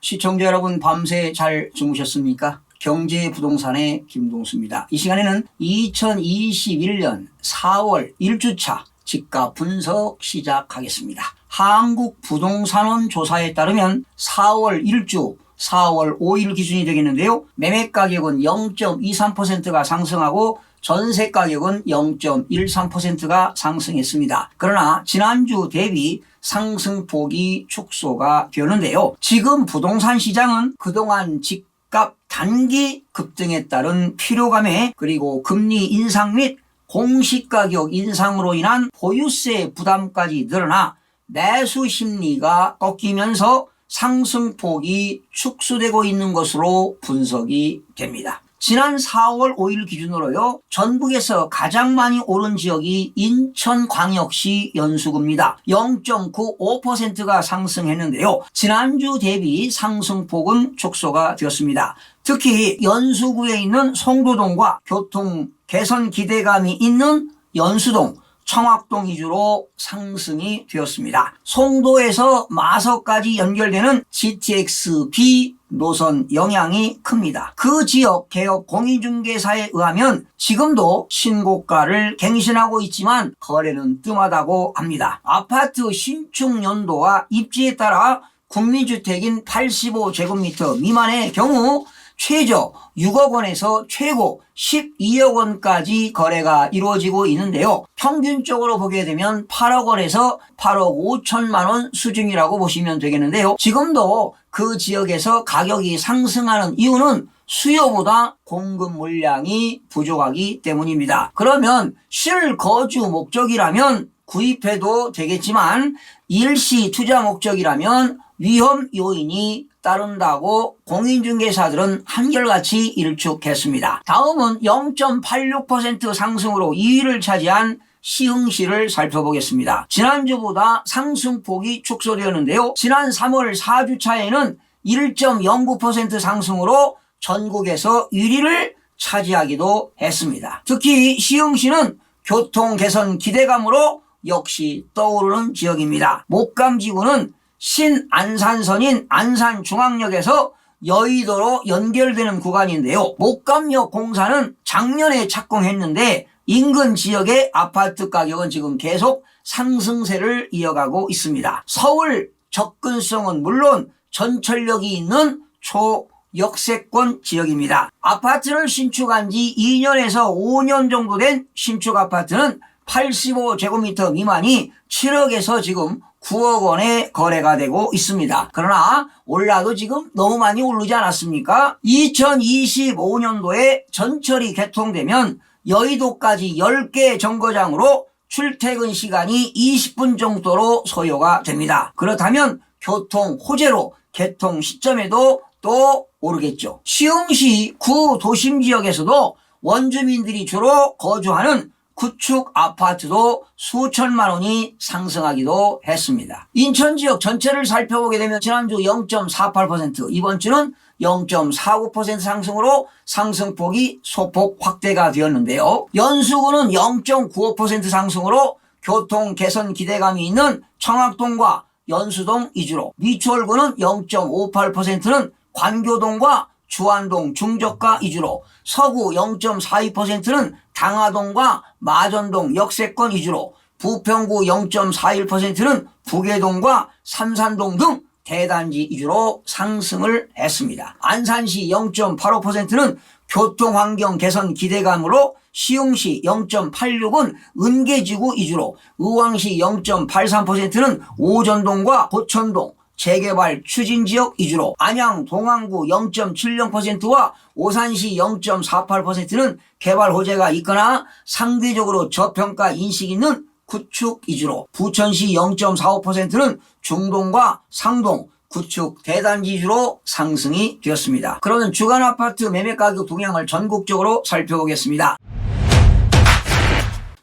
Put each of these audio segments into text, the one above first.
시청자 여러분, 밤새 잘 주무셨습니까? 경제부동산의 김동수입니다. 이 시간에는 2021년 4월 1주차 집값 분석 시작하겠습니다. 한국부동산원 조사에 따르면 4월 1주 4월 5일 기준이 되겠는데요. 매매가격은 0.23%가 상승하고 전세가격은 0.13%가 상승했습니다. 그러나 지난주 대비 상승폭이 축소가 되었는데요. 지금 부동산 시장은 그동안 집값 단기 급등에 따른 피로감에 그리고 금리 인상 및 공시가격 인상으로 인한 보유세 부담까지 늘어나 매수 심리가 꺾이면서 상승폭이 축소되고 있는 것으로 분석이 됩니다. 지난 4월 5일 기준으로요, 전국에서 가장 많이 오른 지역이 인천광역시 연수구입니다. 0.95%가 상승했는데요. 지난주 대비 상승폭은 축소가 되었습니다. 특히 연수구에 있는 송도동과 교통 개선 기대감이 있는 연수동, 청학동 위주로 상승이 되었습니다. 송도에서 마석까지 연결되는 GTX-B 노선 영향이 큽니다. 그 지역 개업 공인중개사에 의하면 지금도 신고가를 갱신하고 있지만 거래는 뜸하다고 합니다. 아파트 신축 연도와 입지에 따라 국민주택인 85제곱미터 미만의 경우 최저 6억 원에서 최고 12억 원까지 거래가 이루어지고 있는데요. 평균적으로 보게 되면 8억 원에서 8억 5천만 원 수준이라고 보시면 되겠는데요. 지금도 그 지역에서 가격이 상승하는 이유는 수요보다 공급 물량이 부족하기 때문입니다. 그러면 실거주 목적이라면 구입해도 되겠지만 일시 투자 목적이라면 위험 요인이 따른다고 공인중개사들은 한결같이 일축했습니다. 다음은 0.86% 상승으로 2위를 차지한 시흥시를 살펴보겠습니다. 지난주보다 상승폭이 축소되었는데요. 지난 3월 4주차에는 1.09% 상승으로 전국에서 1위를 차지하기도 했습니다. 특히 시흥시는 교통 개선 기대감으로 역시 떠오르는 지역입니다. 목감지구는 신안산선인 안산중앙역에서 여의도로 연결되는 구간인데요. 목감역 공사는 작년에 착공했는데 인근 지역의 아파트 가격은 지금 계속 상승세를 이어가고 있습니다. 서울 접근성은 물론 전철역이 있는 초역세권 지역입니다. 아파트를 신축한 지 2년에서 5년 정도 된 신축 아파트는 85제곱미터 미만이 7억에서 지금 9억 원에 거래가 되고 있습니다. 그러나 올라도 지금 너무 많이 오르지 않았습니까? 2025년도에 전철이 개통되면 여의도까지 10개 정거장으로 출퇴근 시간이 20분 정도로 소요가 됩니다. 그렇다면 교통 호재로 개통 시점에도 또 오르겠죠. 시흥시 구도심 지역에서도 원주민들이 주로 거주하는 구축 아파트도 수천만 원이 상승하기도 했습니다. 인천 지역 전체를 살펴보게 되면 지난주 0.48%, 이번 주는 0.49% 상승으로 상승폭이 소폭 확대가 되었는데요. 연수구는 0.95% 상승으로 교통 개선 기대감이 있는 청학동과 연수동 위주로, 미추홀구는 0.58%는 관교동과 주안동 중저가 위주로, 서구 0.42%는 당하동과 마전동 역세권 위주로, 부평구 0.41%는 북해동과 삼산동 등 대단지 위주로 상승을 했습니다. 안산시 0.85%는 교통환경 개선 기대감으로, 시흥시 0.86은 은계지구 위주로, 의왕시 0.83%는 오전동과 고천동 재개발 추진지역 위주로, 안양 동안구 0.70%와 오산시 0.48%는 개발 호재가 있거나 상대적으로 저평가 인식 있는 구축 위주로, 부천시 0.45%는 중동과 상동 구축 대단지 위주로 상승이 되었습니다. 그러면 주간 아파트 매매 가격 동향을 전국적으로 살펴보겠습니다.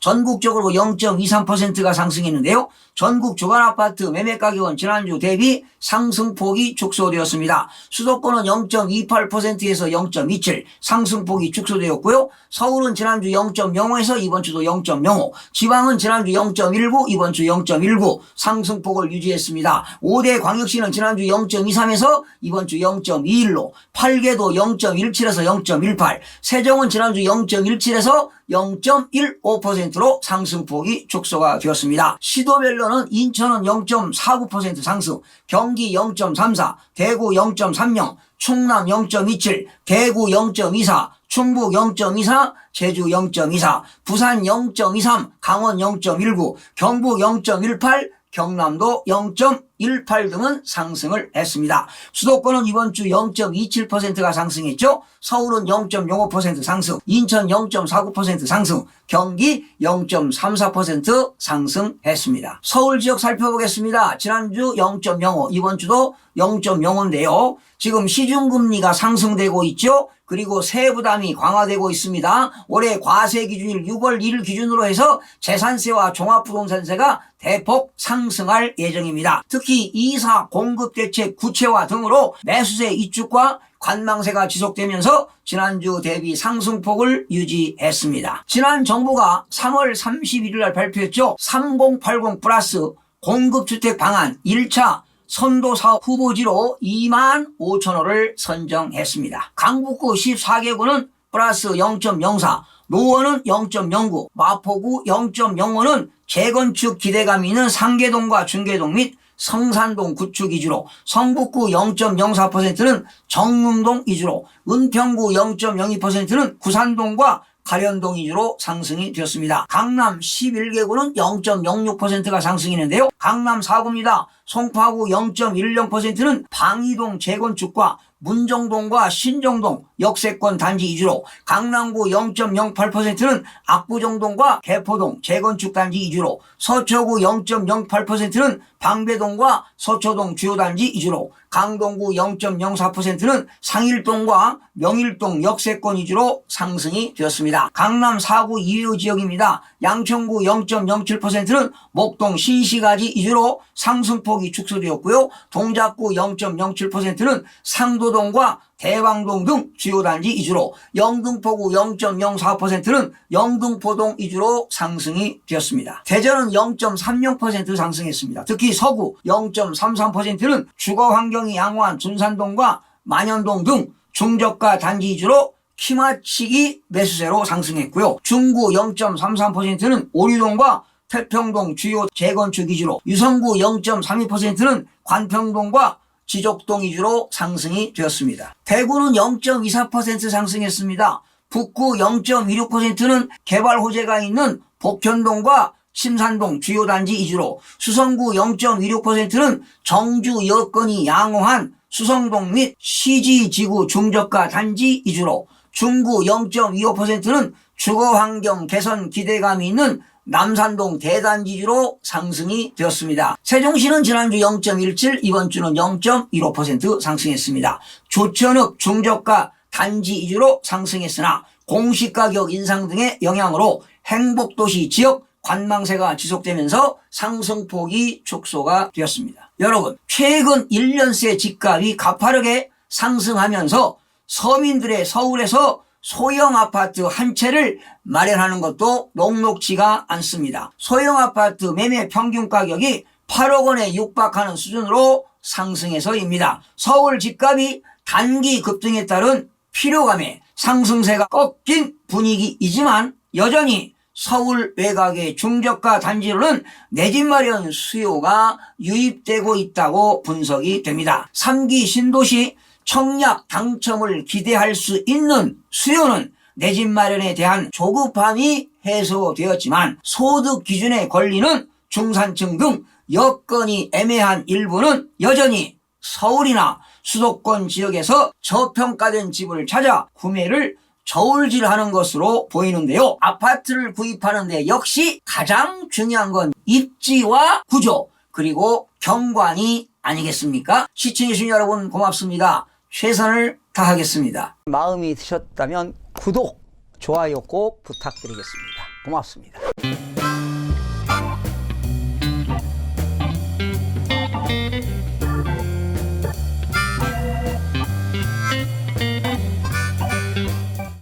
전국적으로 0.23%가 상승했는데요. 전국 주간 아파트 매매 가격은 지난주 대비 상승폭이 축소되었습니다. 수도권은 0.28%에서 0.27 상승폭이 축소되었고요. 서울은 지난주 0.05에서 이번 주도 0.05, 지방은 지난주 0.19, 이번 주 0.19 상승폭을 유지했습니다. 5대 광역시는 지난주 0.23에서 이번 주 0.21로, 8개도 0.17에서 0.18, 세종은 지난주 0.17에서 0.15%로 상승폭이 축소가 되었습니다. 시도별로는 인천은 0.49% 상승, 경기 0.34, 대구 0.30, 충남 0.27, 대구 0.24, 충북 0.24, 제주 0.24, 부산 0.23, 강원 0.19, 경북 0.18, 경남도 0.18 등은 상승을 했습니다. 수도권은 이번 주 0.27%가 상승했죠. 서울은 0.05% 상승, 인천 0.49% 상승, 경기 0.34% 상승했습니다. 서울 지역 살펴보겠습니다. 지난주 0.05, 이번 주도 0.05인데요. 지금 시중금리가 상승되고 있죠. 그리고 세부담이 강화되고 있습니다. 올해 과세 기준일 6월 1일 기준으로 해서 재산세와 종합부동산세가 대폭 상승할 예정입니다. 특히 이사 공급대책 구체화 등으로 매수세 이축과 관망세가 지속되면서 지난주 대비 상승폭을 유지했습니다. 지난 정부가 3월 31일 날 발표했죠. 3080 플러스 공급주택 방안 1차 선도사업 후보지로 25,000호를 선정했습니다. 강북구 14개구는 플러스 0.04, 노원은 0.09, 마포구 0.05는 재건축 기대감이 있는 상계동과 중계동 및 성산동 구축 위주로, 성북구 0.04%는 정릉동 위주로, 은평구 0.02%는 구산동과 가련동 위주로 상승이 되었습니다. 강남 11개구는 0.06%가 상승했는데요. 강남 4구입니다. 송파구 0.10%는 방이동 재건축과 문정동과 신정동 역세권 단지 위주로, 강남구 0.08%는 압구정동과 개포동 재건축 단지 위주로, 서초구 0.08%는 방배동과 서초동 주요 단지 위주로, 강동구 0.04%는 상일동과 명일동 역세권 위주로 상승이 되었습니다. 강남 4구 이외의 지역입니다. 양천구 0.07%는 목동 신시가지 위주로 상승폭이 축소되었고요. 동작구 0.07%는 상도동과 대왕동 등 주요 단지 위주로, 영등포구 0.04%는 영등포동 위주로 상승이 되었습니다. 대전은 0.30% 상승했습니다. 특히 서구 0.33%는 주거환경이 양호한 둔산동과 만연동 등 중저가 단지 위주로 키맞추기 매수세로 상승했고요. 중구 0.33%는 오류동과 태평동 주요 재건축 위주로, 유성구 0.32%는 관평동과 지족동 위주로 상승이 되었습니다. 대구는 0.24% 상승했습니다. 북구 0.26%는 개발 호재가 있는 복현동과 심산동 주요 단지 위주로, 수성구 0.26%는 정주 여건이 양호한 수성동 및 시지지구 중저가 단지 위주로, 중구 0.25%는 주거환경 개선 기대감이 있는 남산동 대단지주로 상승이 되었습니다. 세종시는 지난주 0.17, 이번 주는 0.15% 상승했습니다. 조천읍 중저가 단지 위주로 상승했으나 공시가격 인상 등의 영향으로 행복도시 지역 관망세가 지속되면서 상승폭이 축소가 되었습니다. 여러분, 최근 1년새 집값이 가파르게 상승하면서 서민들의 서울에서 소형 아파트 한 채를 마련하는 것도 녹록지가 않습니다. 소형 아파트 매매 평균 가격이 8억 원에 육박하는 수준으로 상승해서입니다. 서울 집값이 단기 급등에 따른 피로감에 상승세가 꺾인 분위기이지만 여전히 서울 외곽의 중저가 단지로는 내 집 마련 수요가 유입되고 있다고 분석이 됩니다. 3기 신도시 청약 당첨을 기대할 수 있는 수요는 내 집 마련에 대한 조급함이 해소되었지만 소득 기준에 걸리는 중산층 등 여건이 애매한 일부는 여전히 서울이나 수도권 지역에서 저평가된 집을 찾아 구매를 저울질하는 것으로 보이는데요. 아파트를 구입하는 데 역시 가장 중요한 건 입지와 구조 그리고 경관이 아니겠습니까? 시청해주신 여러분 고맙습니다. 최선을 다하겠습니다. 마음이 드셨다면 구독, 좋아요 꼭 부탁드리겠습니다. 고맙습니다.